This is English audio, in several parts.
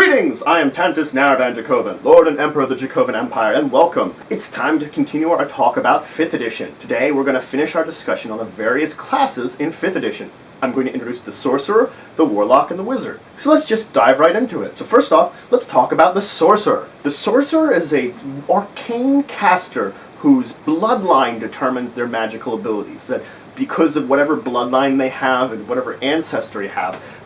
Greetings! I am Tantus Naravan Dracovin, Lord and Emperor of the Dracovin Empire, and welcome! It's time to continue our talk about 5th edition. Today we're going to finish our discussion on the various classes in 5th edition. I'm going to introduce the Sorcerer, the Warlock, and the Wizard. So let's just dive right into it. So first off, let's talk about the Sorcerer. The Sorcerer is a arcane caster whose bloodline determines their magical abilities. That because of whatever bloodline they have and whatever ancestry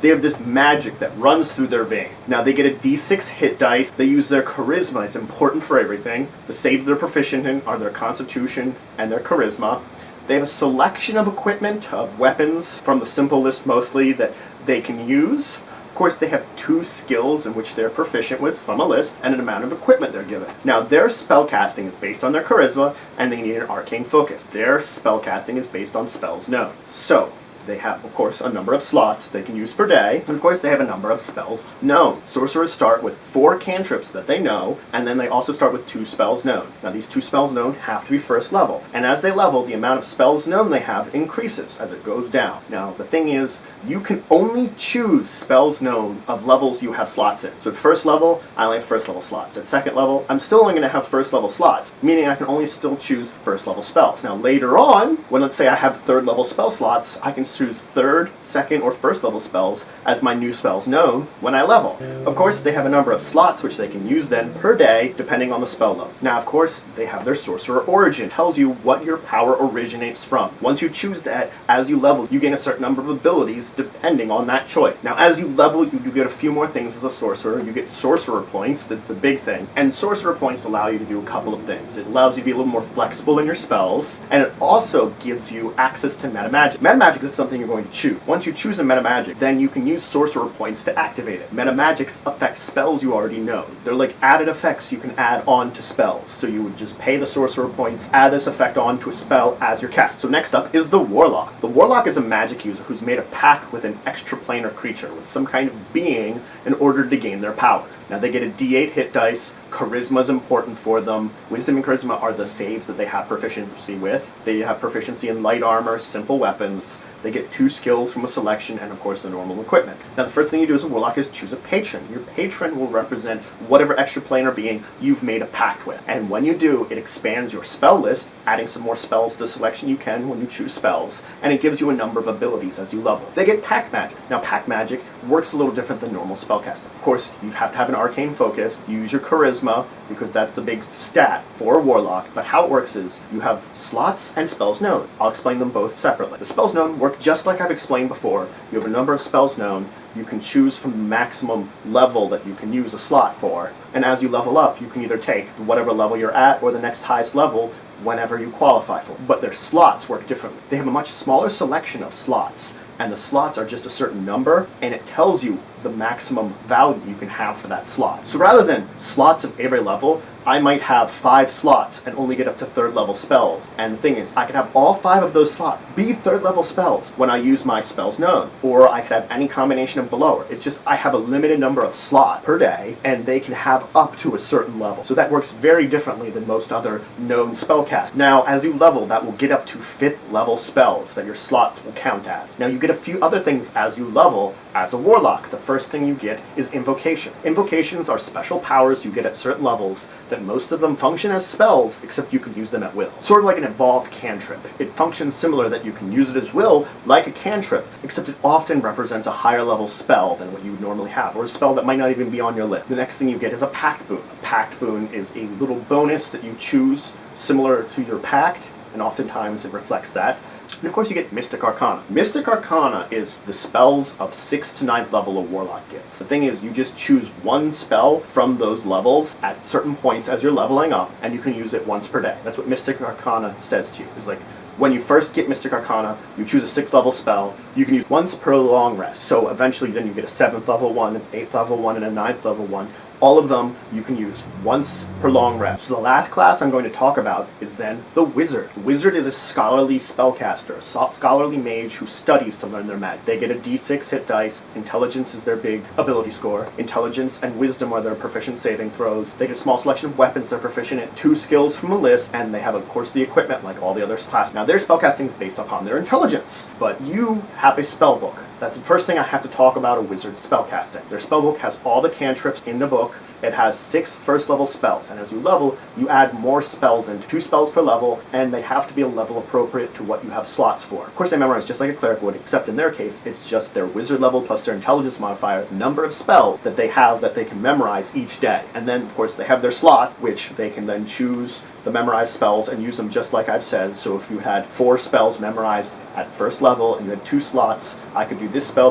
they have this magic that runs through their vein. Now they get a d6 hit dice, they use their charisma, it's important for everything. The saves they're proficient in are their constitution and their charisma. They have a selection of equipment, of weapons, from the simple list mostly, that they can use. Of course, they have 2 skills in which they're proficient with from a list, and an amount of equipment they're given. Now, their spellcasting is based on their charisma, and they need an arcane focus. Their spellcasting is based on spells known. So, they have, of course, a number of slots they can use per day, and of course they have a number of spells known. Sorcerers start with 4 cantrips that they know, and then they also start with 2 spells known. Now these 2 spells known have to be first level, and as they level, the amount of spells known they have increases as it goes down. Now the thing is, you can only choose spells known of levels you have slots in. So at first level, I only have first level slots. At second level, I'm still only going to have first level slots, meaning I can only still choose first level spells. Now later on, when let's say I have third level spell slots, I can choose third, second, or first level spells as my new spells known when I level. Of course, they have a number of slots which they can use then per day, depending on the spell level. Now, of course, they have their Sorcerer Origin. It tells you what your power originates from. Once you choose that, as you level, you gain a certain number of abilities depending on that choice. Now, as you level, you get a few more things as a Sorcerer. You get Sorcerer points, that's the big thing. And Sorcerer points allow you to do a couple of things. It allows you to be a little more flexible in your spells, and it also gives you access to meta magic. Meta magic is something you're going to choose. Once you choose a meta magic, then you can use Sorcerer points to activate it. Meta magics affect spells you already know. They're like added effects you can add on to spells. So you would just pay the Sorcerer points, add this effect on to a spell as your cast. So next up is the Warlock. The Warlock is a magic user who's made a pact with an extraplanar creature, with some kind of being, in order to gain their power. Now they get a d8 hit dice. Charisma is important for them. Wisdom and charisma are the saves that they have proficiency with. They have proficiency in light armor, simple weapons. They get 2 skills from a selection, and of course the normal equipment. Now the first thing you do as a Warlock is choose a patron. Your patron will represent whatever extraplanar being you've made a pact with. And when you do, it expands your spell list, adding some more spells to selection you can when you choose spells, and it gives you a number of abilities as you level. They get pact magic. Now pact magic works a little different than normal spellcasting. Of course, you have to have an arcane focus, use your charisma, because that's the big stat for a Warlock, but how it works is, you have slots and spells known. I'll explain them both separately. The spells known work just like I've explained before. You have a number of spells known. You can choose from the maximum level that you can use a slot for, and as you level up, you can either take whatever level you're at or the next highest level whenever you qualify for. But their slots work differently. They have a much smaller selection of slots, and the slots are just a certain number, and it tells you the maximum value you can have for that slot. So rather than slots of every level, I might have 5 slots and only get up to 3rd level spells. And the thing is, I could have all 5 of those slots be 3rd level spells when I use my spells known. Or I could have any combination of below. It's just I have a limited number of slots per day, and they can have up to a certain level. So that works very differently than most other known spellcasts. Now, as you level, that will get up to 5th level spells that your slots will count as. Now, you get a few other things as you level as a Warlock. The first thing you get is Invocation. Invocations are special powers you get at certain levels that most of them function as spells, except you can use them at will. Sort of like an evolved cantrip. It functions similar that you can use it as will, like a cantrip, except it often represents a higher level spell than what you would normally have, or a spell that might not even be on your list. The next thing you get is a pact boon. A pact boon is a little bonus that you choose similar to your pact, and oftentimes it reflects that. And of course you get Mystic Arcana. Mystic Arcana is the spells of 6th to 9th level a Warlock gets. The thing is, you just choose one spell from those levels at certain points as you're leveling up, and you can use it once per day. That's what Mystic Arcana says to you. It's like, when you first get Mystic Arcana, you choose a 6th level spell, you can use once per long rest. So eventually then you get a 7th level one, an 8th level one, and a 9th level one. All of them you can use once per long rest. So the last class I'm going to talk about is then the Wizard. The Wizard is a scholarly spellcaster, a scholarly mage who studies to learn their magic. They get a d6 hit dice. Intelligence is their big ability score. Intelligence and Wisdom are their proficient saving throws. They get a small selection of weapons they're proficient in, 2 skills from a list, and they have, of course, the equipment like all the other classes. Now, their spellcasting is based upon their intelligence, but you have a spell book. That's the first thing I have to talk about a wizard's spellcasting. Their spellbook has all the cantrips in the book. It has 6 first-level spells, and as you level, you add more spells in, 2 spells per level, and they have to be a level appropriate to what you have slots for. Of course, they memorize just like a cleric would, except in their case, it's just their wizard level plus their intelligence modifier, number of spells that they have that they can memorize each day. And then, of course, they have their slots, which they can then choose the memorized spells and use them just like I've said. So if you had 4 spells memorized at first level and you had 2 slots, I could do this spell,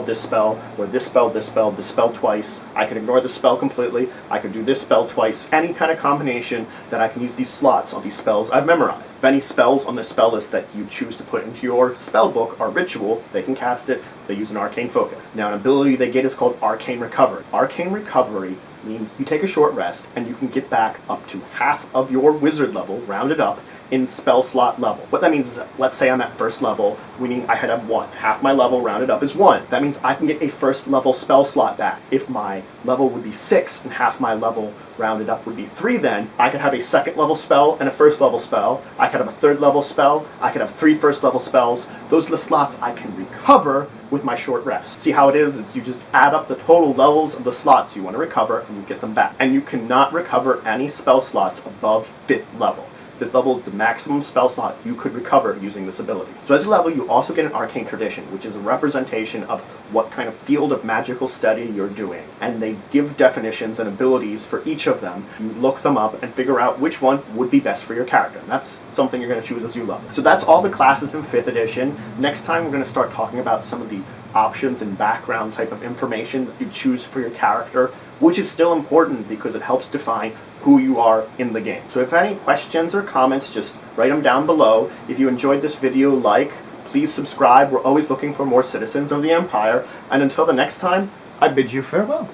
or this spell, this spell twice. I could ignore the spell completely. I could do this spell twice. Any kind of combination that I can use these slots on these spells I've memorized. If any spells on the spell list that you choose to put into your spell book are ritual, they can cast it. They use an arcane focus. Now an ability they get is called Arcane Recover. Arcane Recovery means you take a short rest and you can get back up to half of your wizard level, rounded up, in spell slot level. What that means is that, let's say I'm at first level, meaning I had 1. Half my level rounded up is 1. That means I can get a first level spell slot back. If my level would be 6 and half my level rounded up would be 3, then I could have a second level spell and a first level spell. I could have a third level spell. I could have 3 first level spells. Those are the slots I can recover with my short rest. See how it is? It's you just add up the total levels of the slots you want to recover and you get them back. And you cannot recover any spell slots above 5th level. 5th level is the maximum spell slot you could recover using this ability. So as a level, you also get an arcane tradition, which is a representation of what kind of field of magical study you're doing. And they give definitions and abilities for each of them. You look them up and figure out which one would be best for your character. And that's something you're going to choose as you level. So that's all the classes in 5th edition. Next time we're going to start talking about some of the options and background type of information that you choose for your character, which is still important because it helps define who you are in the game. So if any questions or comments, just write them down below. If you enjoyed this video, please subscribe. We're always looking for more citizens of the Empire. And until the next time, I bid you farewell.